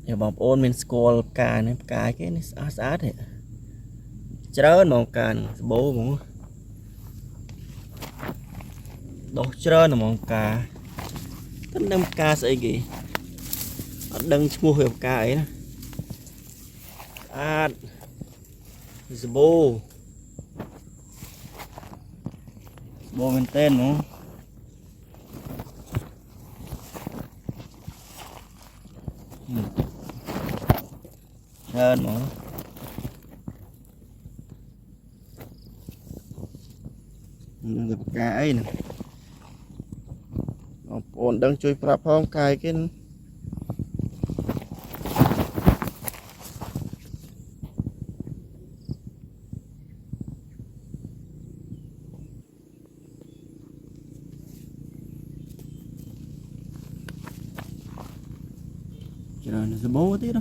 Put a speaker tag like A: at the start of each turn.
A: giờ bóng ôn mình scroll cà cái này sát thế trơn mong cà bố muốn đốt trơn là mong cà tất đâm cà sẽ gì đừng mua hiệu cà ấy sát bố bố mình tên đúng trơn mà được cái này ổn đang chui prap không cái rồi nó bố tí đó